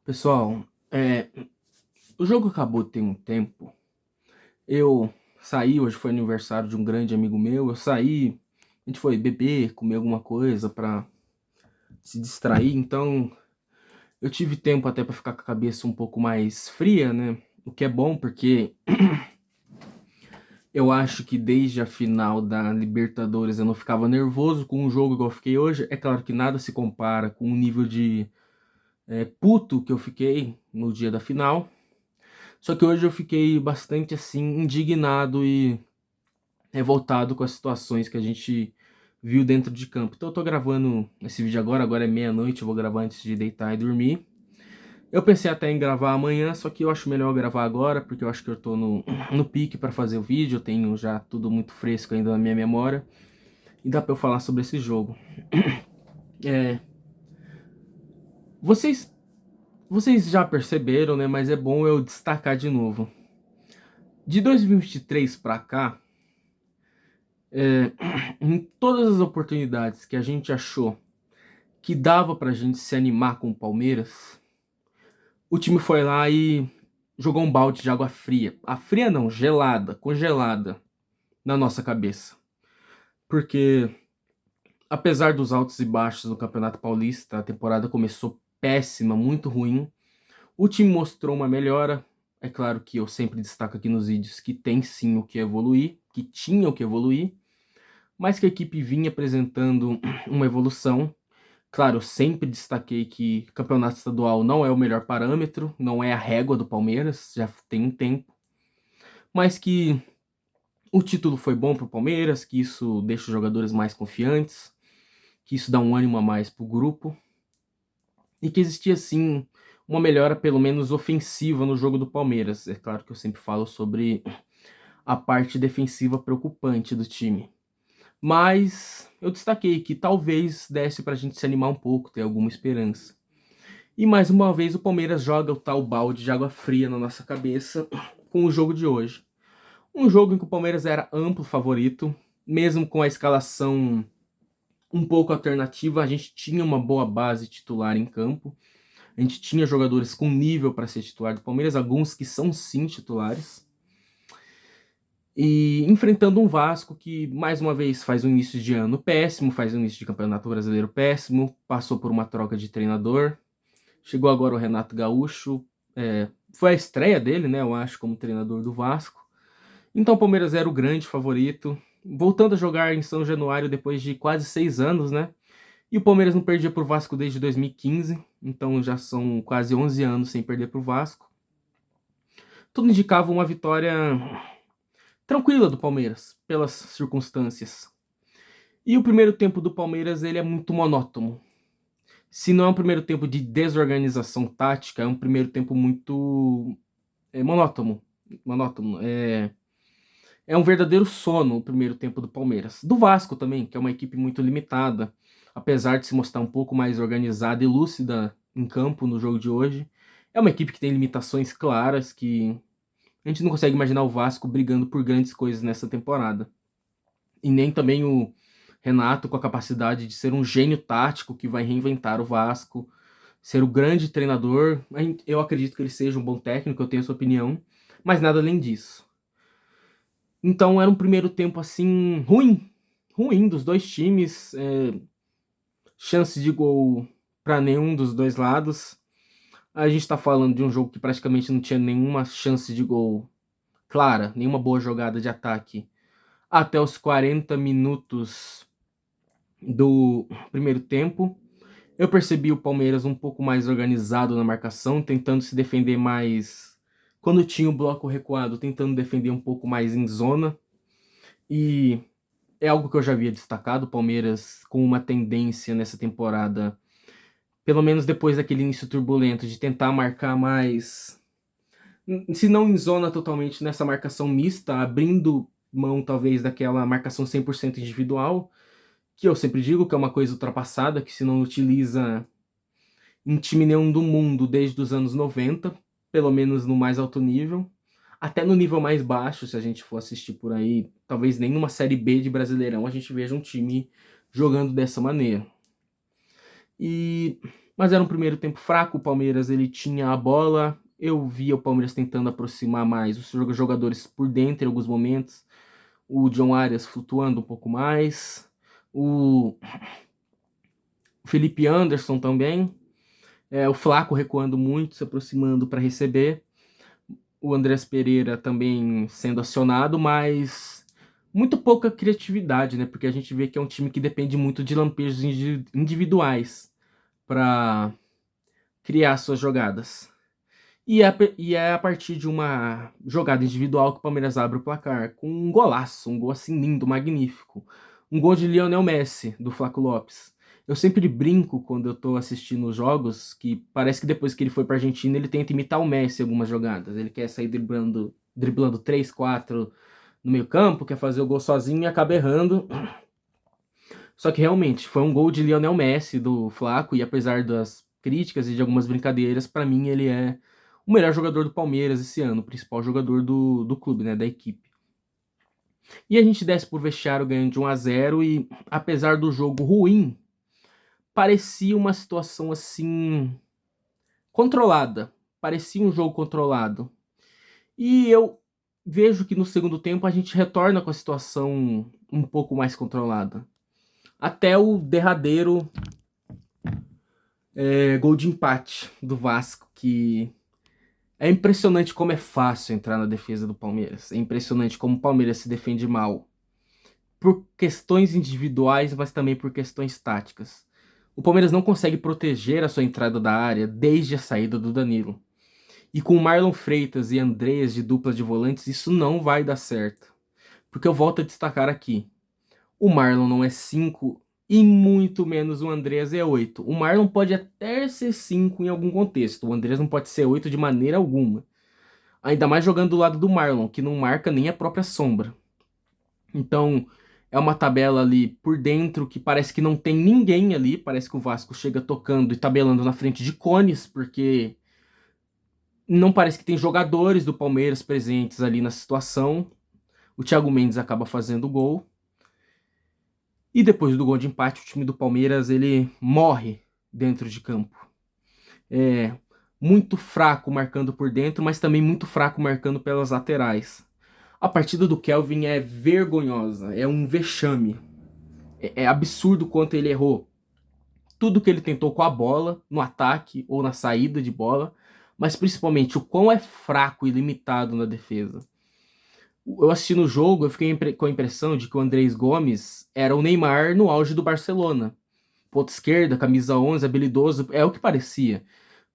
Pessoal, o jogo acabou tem um tempo. Eu saí, hoje foi aniversário de um grande amigo meu. Eu saí, a gente foi beber, comer alguma coisa pra se distrair. Então, eu tive tempo até pra ficar com a cabeça um pouco mais fria, né? O que é bom porque eu acho que desde a final da Libertadores eu não ficava nervoso com um jogo igual eu fiquei hoje. É claro que nada se compara com o nível de puto que eu fiquei no dia da final. Só que hoje eu fiquei bastante assim indignado e revoltado com as situações que a gente viu dentro de campo. Então eu tô gravando esse vídeo agora é meia-noite, eu vou gravar antes de deitar e dormir. Eu pensei até em gravar amanhã, só que eu acho melhor gravar agora, porque eu acho que eu tô no pique para fazer o vídeo, eu tenho já tudo muito fresco ainda na minha memória, e dá pra eu falar sobre esse jogo. É, vocês, vocês já perceberam, né, mas é bom eu destacar de novo. De 2023 pra cá, em todas as oportunidades que a gente achou que dava pra gente se animar com o Palmeiras, o time foi lá e jogou um balde de água fria. A fria não, gelada, congelada na nossa cabeça. Porque apesar dos altos e baixos no Campeonato Paulista, a temporada começou péssima, muito ruim. O time mostrou uma melhora. É claro que eu sempre destaco aqui nos vídeos que tem sim o que evoluir, que tinha o que evoluir, mas que a equipe vinha apresentando uma evolução. Claro, eu sempre destaquei que campeonato estadual não é o melhor parâmetro, não é a régua do Palmeiras, já tem um tempo, mas que o título foi bom para o Palmeiras, que isso deixa os jogadores mais confiantes, que isso dá um ânimo a mais para o grupo, e que existia sim uma melhora pelo menos ofensiva no jogo do Palmeiras. É claro que eu sempre falo sobre a parte defensiva preocupante do time. Mas eu destaquei que talvez desse pra gente se animar um pouco, ter alguma esperança. E mais uma vez o Palmeiras joga o tal balde de água fria na nossa cabeça com o jogo de hoje. Um jogo em que o Palmeiras era amplo favorito, mesmo com a escalação um pouco alternativa, a gente tinha uma boa base titular em campo. A gente tinha jogadores com nível para ser titular do Palmeiras, alguns que são sim titulares. E enfrentando um Vasco que, mais uma vez, faz um início de ano péssimo, faz um início de campeonato brasileiro péssimo, passou por uma troca de treinador. Chegou agora o Renato Gaúcho, foi a estreia dele, né, eu acho, como treinador do Vasco. Então o Palmeiras era o grande favorito, voltando a jogar em São Januário depois de quase 6 anos, né? E o Palmeiras não perdia pro Vasco desde 2015, então já são quase 11 anos sem perder pro Vasco. Tudo indicava uma vitória tranquila do Palmeiras, pelas circunstâncias. E o primeiro tempo do Palmeiras ele é muito monótono. Se não é um primeiro tempo de desorganização tática, é um primeiro tempo muito monótono. Monótono. É um verdadeiro sono o primeiro tempo do Palmeiras. Do Vasco também, que é uma equipe muito limitada, apesar de se mostrar um pouco mais organizada e lúcida em campo no jogo de hoje. É uma equipe que tem limitações claras, que a gente não consegue imaginar o Vasco brigando por grandes coisas nessa temporada. E nem também o Renato com a capacidade de ser um gênio tático que vai reinventar o Vasco, ser o grande treinador. Eu acredito que ele seja um bom técnico, eu tenho essa opinião, mas nada além disso. Então era um primeiro tempo assim ruim dos dois times, chance de gol para nenhum dos dois lados. A gente tá falando de um jogo que praticamente não tinha nenhuma chance de gol clara, nenhuma boa jogada de ataque até os 40 minutos do primeiro tempo. Eu percebi o Palmeiras um pouco mais organizado na marcação, tentando se defender mais quando tinha o bloco recuado, tentando defender um pouco mais em zona. E é algo que eu já havia destacado, o Palmeiras com uma tendência nessa temporada, pelo menos depois daquele início turbulento, de tentar marcar mais, se não em zona totalmente, nessa marcação mista, abrindo mão talvez daquela marcação 100% individual, que eu sempre digo que é uma coisa ultrapassada, que se não utiliza em time nenhum do mundo desde os anos 90, pelo menos no mais alto nível. Até no nível mais baixo, se a gente for assistir por aí, talvez nem numa Série B de Brasileirão a gente veja um time jogando dessa maneira. E Mas era um primeiro tempo fraco, o Palmeiras ele tinha a bola, eu via o Palmeiras tentando aproximar mais os jogadores por dentro em alguns momentos, o John Arias flutuando um pouco mais, o Felipe Anderson também, o Flaco recuando muito, se aproximando para receber, o Andrés Pereira também sendo acionado, mas muito pouca criatividade, né? Porque a gente vê que é um time que depende muito de lampejos individuais para criar suas jogadas. E é a partir de uma jogada individual que o Palmeiras abre o placar, com um golaço, um gol assim lindo, magnífico. Um gol de Lionel Messi, do Flaco Lopes. Eu sempre brinco quando eu tô assistindo os jogos, que parece que depois que ele foi pra Argentina, ele tenta imitar o Messi em algumas jogadas. Ele quer sair driblando 3, 4 no meio campo, quer fazer o gol sozinho e acaba errando. Só que realmente foi um gol de Lionel Messi, do Flaco, e apesar das críticas e de algumas brincadeiras, para mim ele é o melhor jogador do Palmeiras esse ano, o principal jogador do clube, né, da equipe. E a gente desce por vestiário ganhando de 1-0 e apesar do jogo ruim, parecia uma situação assim controlada. Parecia um jogo controlado. E eu vejo que no segundo tempo a gente retorna com a situação um pouco mais controlada. Até o derradeiro gol de empate do Vasco, que é impressionante como é fácil entrar na defesa do Palmeiras. É impressionante como o Palmeiras se defende mal. Por questões individuais, mas também por questões táticas. O Palmeiras não consegue proteger a sua entrada da área desde a saída do Danilo. E com Marlon Freitas e Andreas de dupla de volantes, isso não vai dar certo. Porque eu volto a destacar aqui. O Marlon não é 5 e muito menos o Andreas é 8. O Marlon pode até ser 5 em algum contexto. O Andreas não pode ser 8 de maneira alguma. Ainda mais jogando do lado do Marlon, que não marca nem a própria sombra. Então, é uma tabela ali por dentro que parece que não tem ninguém ali. Parece que o Vasco chega tocando e tabelando na frente de cones, porque não parece que tem jogadores do Palmeiras presentes ali na situação. O Thiago Mendes acaba fazendo o gol. E depois do gol de empate, o time do Palmeiras ele morre dentro de campo. É muito fraco marcando por dentro, mas também muito fraco marcando pelas laterais. A partida do Kelvin é vergonhosa, é um vexame. É absurdo quanto ele errou. Tudo que ele tentou com a bola, no ataque ou na saída de bola, mas principalmente o quão é fraco e limitado na defesa. Eu assisti no jogo, eu fiquei com a impressão de que o Andrés Gomes era o Neymar no auge do Barcelona. Ponta esquerda, camisa 11, habilidoso, é o que parecia.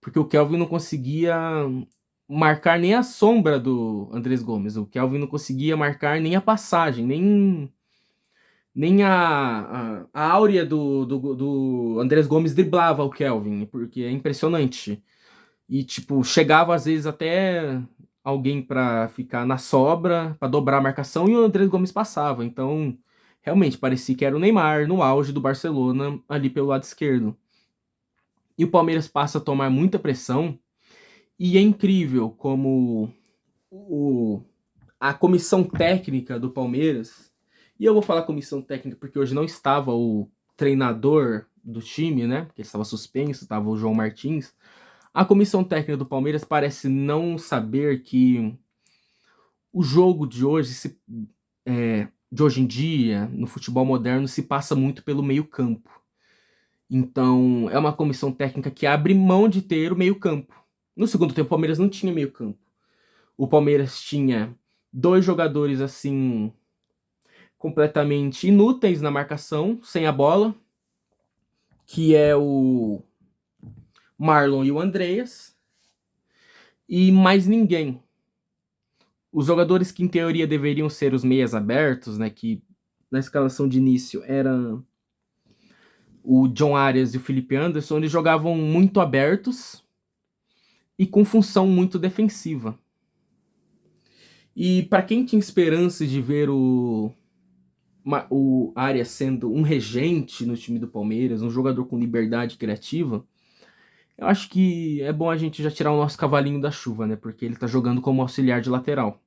Porque o Kelvin não conseguia marcar nem a sombra do Andrés Gomes. O Kelvin não conseguia marcar nem a passagem, nem a áurea do Andrés Gomes driblava o Kelvin, porque é impressionante. E, tipo, chegava às vezes até alguém pra ficar na sobra, pra dobrar a marcação, e o Andrés Gomes passava. Então, realmente, parecia que era o Neymar no auge do Barcelona, ali pelo lado esquerdo. E o Palmeiras passa a tomar muita pressão, e é incrível como o, a comissão técnica do Palmeiras, e eu vou falar comissão técnica porque hoje não estava o treinador do time, né? Porque estava suspenso, estava o João Martins. A comissão técnica do Palmeiras parece não saber que o jogo de hoje, de hoje em dia, no futebol moderno, se passa muito pelo meio-campo. Então, é uma comissão técnica que abre mão de ter o meio-campo. No segundo tempo, o Palmeiras não tinha meio-campo. O Palmeiras tinha dois jogadores assim completamente inúteis na marcação, sem a bola, que é o Marlon e o Andreas, e mais ninguém. Os jogadores que em teoria deveriam ser os meias abertos, né, que na escalação de início eram o John Arias e o Felipe Anderson, eles jogavam muito abertos e com função muito defensiva. E para quem tinha esperança de ver o Arias sendo um regente no time do Palmeiras, um jogador com liberdade criativa, eu acho que é bom a gente já tirar o nosso cavalinho da chuva, né? Porque ele tá jogando como auxiliar de lateral.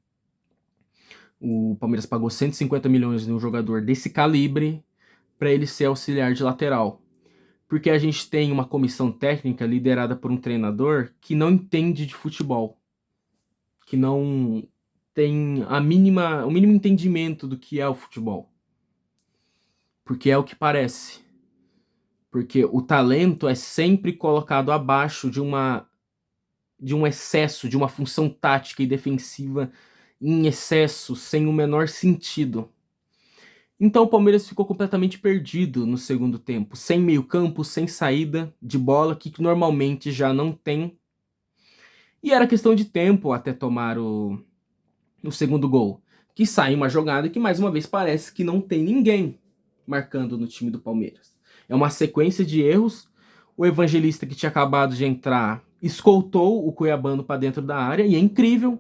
O Palmeiras pagou 150 milhões de um jogador desse calibre para ele ser auxiliar de lateral. porque a gente tem uma comissão técnica liderada por um treinador que não entende de futebol, que não tem o mínimo entendimento do que é o futebol. Porque é o que parece. Porque o talento é sempre colocado abaixo de um excesso, de uma função tática e defensiva em excesso, sem o menor sentido. Então o Palmeiras ficou completamente perdido no segundo tempo, sem meio-campo, sem saída de bola, que normalmente já não tem. E era questão de tempo até tomar o segundo gol, que sai uma jogada que mais uma vez parece que não tem ninguém marcando no time do Palmeiras. É uma sequência de erros. O Evangelista, que tinha acabado de entrar, escoltou o Cuiabano para dentro da área, e é incrível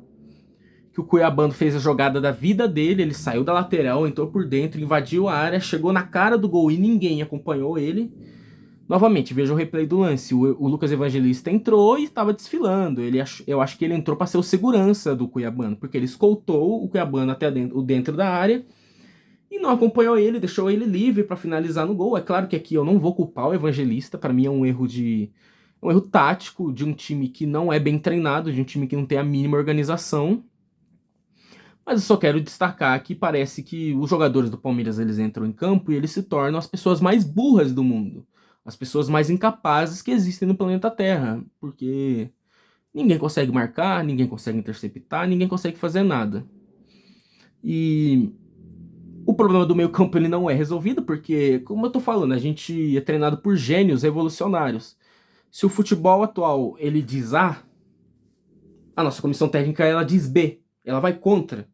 que o Cuiabano fez a jogada da vida dele. Ele saiu da lateral, entrou por dentro, invadiu a área, chegou na cara do gol e ninguém acompanhou ele. Novamente, veja o replay do lance. O Lucas Evangelista entrou e estava desfilando. Eu acho que ele entrou para ser o segurança do Cuiabano, porque ele escoltou o Cuiabano até dentro da área e não acompanhou ele, deixou ele livre para finalizar no gol. É claro que aqui eu não vou culpar o Evangelista, para mim é um erro tático de um time que não é bem treinado, de um time que não tem a mínima organização. Mas eu só quero destacar que parece que os jogadores do Palmeiras, eles entram em campo e eles se tornam as pessoas mais burras do mundo, as pessoas mais incapazes que existem no planeta Terra, porque ninguém consegue marcar, ninguém consegue interceptar, ninguém consegue fazer nada. E o problema do meio-campo, ele não é resolvido, porque, como eu tô falando, a gente é treinado por gênios revolucionários. Se o futebol atual ele diz A, a nossa comissão técnica ela diz B, ela vai contra.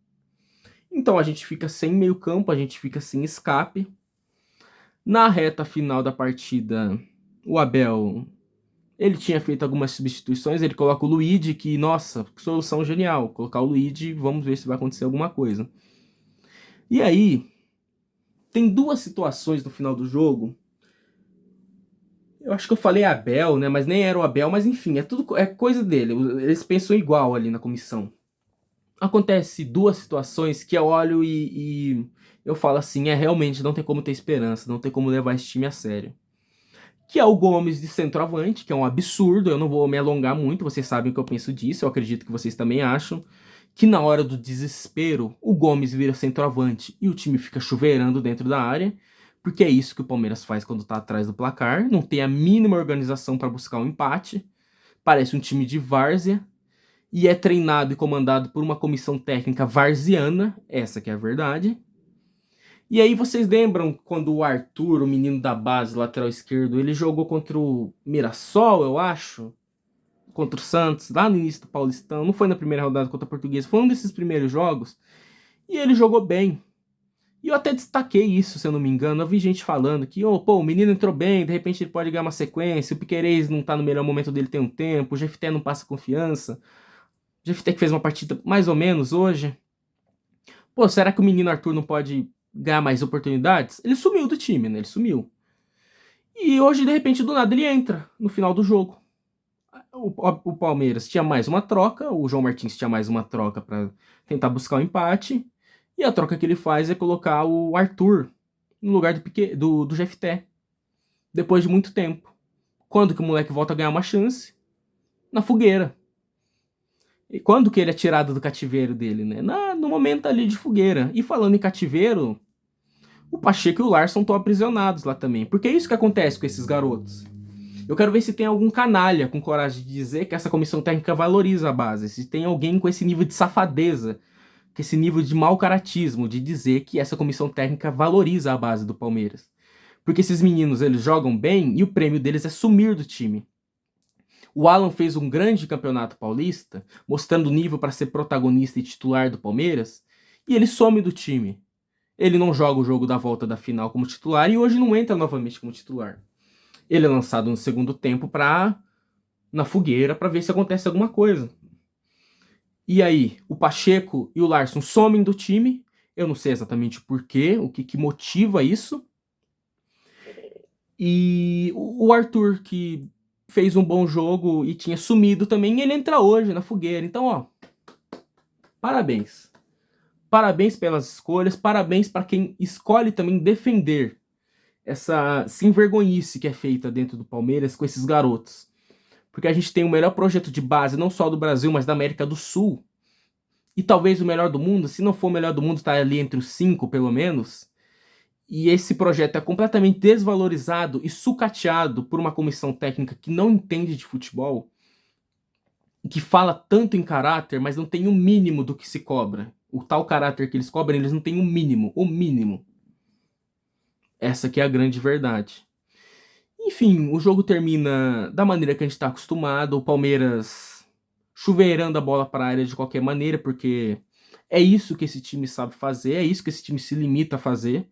Então a gente fica sem meio-campo, a gente fica sem escape. Na reta final da partida, o Abel, ele tinha feito algumas substituições, ele coloca o Luigi, que, nossa, que solução genial, colocar o Luigi, vamos ver se vai acontecer alguma coisa. E aí, tem duas situações no final do jogo. Eu acho que eu falei Abel, né? Mas nem era o Abel, mas enfim, é coisa dele. Eles pensam igual ali na comissão. Acontece duas situações que eu olho e eu falo assim, realmente não tem como ter esperança, não tem como levar esse time a sério. Que é o Gomes de centroavante, que é um absurdo, eu não vou me alongar muito, vocês sabem o que eu penso disso, eu acredito que vocês também acham, que na hora do desespero, o Gomes vira centroavante e o time fica chuveirando dentro da área, porque é isso que o Palmeiras faz quando tá atrás do placar, não tem a mínima organização para buscar um empate, parece um time de várzea, e é treinado e comandado por uma comissão técnica varziana, essa que é a verdade. E aí vocês lembram quando o Arthur, o menino da base, lateral esquerdo, ele jogou contra o Mirassol, eu acho, contra o Santos, lá no início do Paulistão, não foi na primeira rodada contra a Portuguesa, foi um desses primeiros jogos, e ele jogou bem. E eu até destaquei isso, se eu não me engano, eu vi gente falando que, o menino entrou bem, de repente ele pode ganhar uma sequência, o Piquerez não tá no melhor momento dele tem um tempo, o Jefté não passa confiança, o Jefté que fez uma partida mais ou menos hoje. Pô, será que o menino Arthur não pode ganhar mais oportunidades? Ele sumiu do time, né? Ele sumiu. E hoje, de repente, do nada, ele entra no final do jogo. O Palmeiras tinha mais uma troca, o João Martins tinha mais uma troca para tentar buscar o empate. E a troca que ele faz é colocar o Arthur no lugar do Jefté. Depois de muito tempo. Quando que o moleque volta a ganhar uma chance? Na fogueira. E quando que ele é tirado do cativeiro dele, né? No momento ali de fogueira. E falando em cativeiro, o Pacheco e o Larson estão aprisionados lá também. Porque é isso que acontece com esses garotos. Eu quero ver se tem algum canalha com coragem de dizer que essa comissão técnica valoriza a base. Se tem alguém com esse nível de safadeza, com esse nível de mau caratismo, de dizer que essa comissão técnica valoriza a base do Palmeiras. Porque esses meninos, eles jogam bem e o prêmio deles é sumir do time. O Alan fez um grande campeonato paulista, mostrando o nível para ser protagonista e titular do Palmeiras, e ele some do time. Ele não joga o jogo da volta da final como titular e hoje não entra novamente como titular. Ele é lançado no segundo tempo na fogueira para ver se acontece alguma coisa. E aí, o Pacheco e o Larson somem do time. Eu não sei exatamente o porquê, o que motiva isso. E o Arthur, que fez um bom jogo e tinha sumido também, ele entra hoje na fogueira. Então, ó, parabéns. Parabéns pelas escolhas, parabéns para quem escolhe também defender essa sem-vergonhice que é feita dentro do Palmeiras com esses garotos. Porque a gente tem o melhor projeto de base, não só do Brasil, mas da América do Sul. E talvez o melhor do mundo, se não for o melhor do mundo, está ali entre os 5, pelo menos. E esse projeto é completamente desvalorizado e sucateado por uma comissão técnica que não entende de futebol, que fala tanto em caráter, mas não tem o mínimo do que se cobra. O tal caráter que eles cobram, eles não têm o mínimo, o mínimo. Essa que é a grande verdade. Enfim, o jogo termina da maneira que a gente está acostumado, o Palmeiras chuveirando a bola para a área de qualquer maneira, porque é isso que esse time sabe fazer, é isso que esse time se limita a fazer,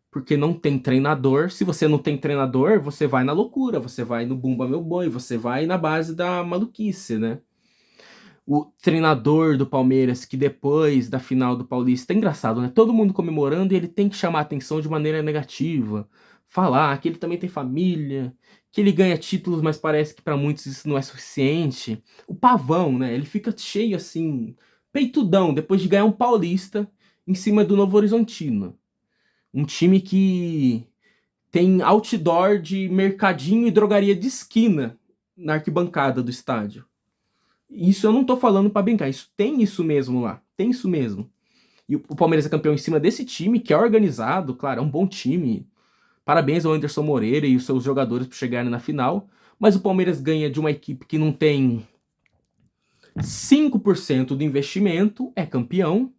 porque não tem treinador. Se você não tem treinador, você vai na loucura, você vai no bumba meu boi, você vai na base da maluquice, né? O treinador do Palmeiras, que depois da final do Paulista, é engraçado, né? Todo mundo comemorando e ele tem que chamar a atenção de maneira negativa. Falar que ele também tem família, que ele ganha títulos, mas parece que para muitos isso não é suficiente. O Pavão, né? Ele fica cheio assim, peitudão, depois de ganhar um Paulista em cima do Novo Horizontino. Um time que tem outdoor de mercadinho e drogaria de esquina na arquibancada do estádio. Isso eu não tô falando pra brincar, isso tem isso mesmo lá, tem isso mesmo. E o Palmeiras é campeão em cima desse time, que é organizado, claro, é um bom time. Parabéns ao Anderson Moreira e os seus jogadores por chegarem na final. Mas o Palmeiras ganha de uma equipe que não tem 5% do investimento, é campeão.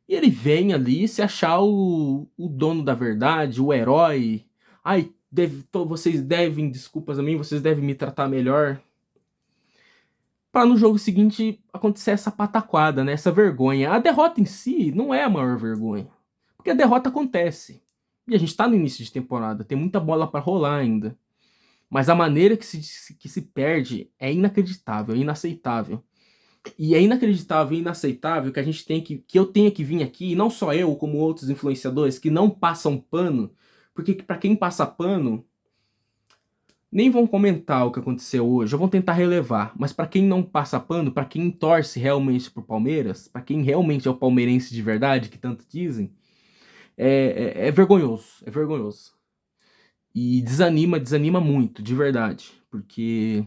E ele vem ali se achar o dono da verdade, o herói. Ai, vocês devem desculpas a mim, vocês devem me tratar melhor. Para no jogo seguinte acontecer essa pataquada, né? Essa vergonha. A derrota em si não é a maior vergonha, porque a derrota acontece. E a gente está no início de temporada, tem muita bola para rolar ainda. Mas a maneira que se perde é inacreditável, é inaceitável. E é inacreditável e inaceitável que a gente tem que eu tenha que vir aqui, e não só eu, como outros influenciadores que não passam pano, porque para quem passa pano nem vão comentar o que aconteceu hoje, ou vão tentar relevar. Mas para quem não passa pano, para quem torce realmente pro Palmeiras, para quem realmente é o palmeirense de verdade, que tanto dizem, é vergonhoso, é vergonhoso. E desanima muito, de verdade, porque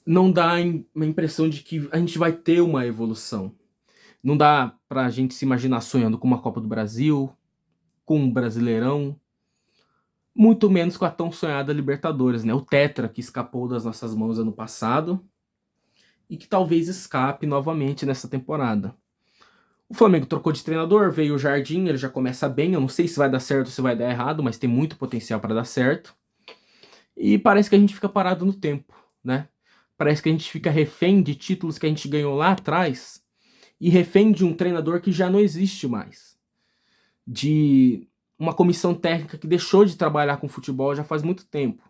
não dá uma impressão de que a gente vai ter uma evolução. Não dá pra gente se imaginar sonhando com uma Copa do Brasil, com um Brasileirão, muito menos com a tão sonhada Libertadores, né? O Tetra que escapou das nossas mãos ano passado e que talvez escape novamente nessa temporada. O Flamengo trocou de treinador, veio o Jardim, ele já começa bem, eu não sei se vai dar certo ou se vai dar errado, mas tem muito potencial para dar certo. E parece que a gente fica parado no tempo, né? Parece que a gente fica refém de títulos que a gente ganhou lá atrás e refém de um treinador que já não existe mais. De uma comissão técnica que deixou de trabalhar com futebol já faz muito tempo.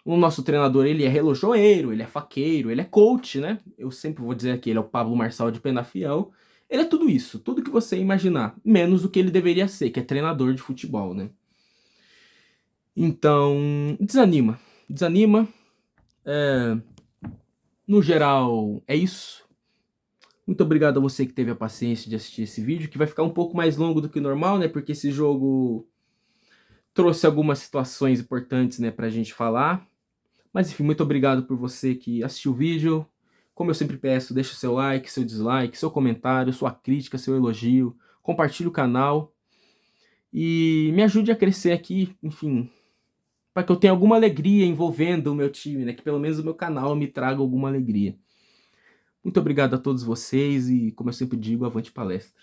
O nosso treinador, ele é relojoeiro, ele é faqueiro, ele é coach, né? Eu sempre vou dizer aqui, ele é o Pablo Marçal de Penafiel. Ele é tudo isso, tudo que você imaginar, menos do que ele deveria ser, que é treinador de futebol, né? Então, desanima. Desanima. No geral, é isso. Muito obrigado a você que teve a paciência de assistir esse vídeo, que vai ficar um pouco mais longo do que o normal, né? Porque esse jogo trouxe algumas situações importantes, né, pra gente falar. Mas enfim, muito obrigado por você que assistiu o vídeo. Como eu sempre peço, deixa seu like, seu dislike, seu comentário, sua crítica, seu elogio. Compartilhe o canal. E me ajude a crescer aqui, enfim, para que eu tenha alguma alegria envolvendo o meu time, né? Que pelo menos o meu canal me traga alguma alegria. Muito obrigado a todos vocês e, como eu sempre digo, avante palestra.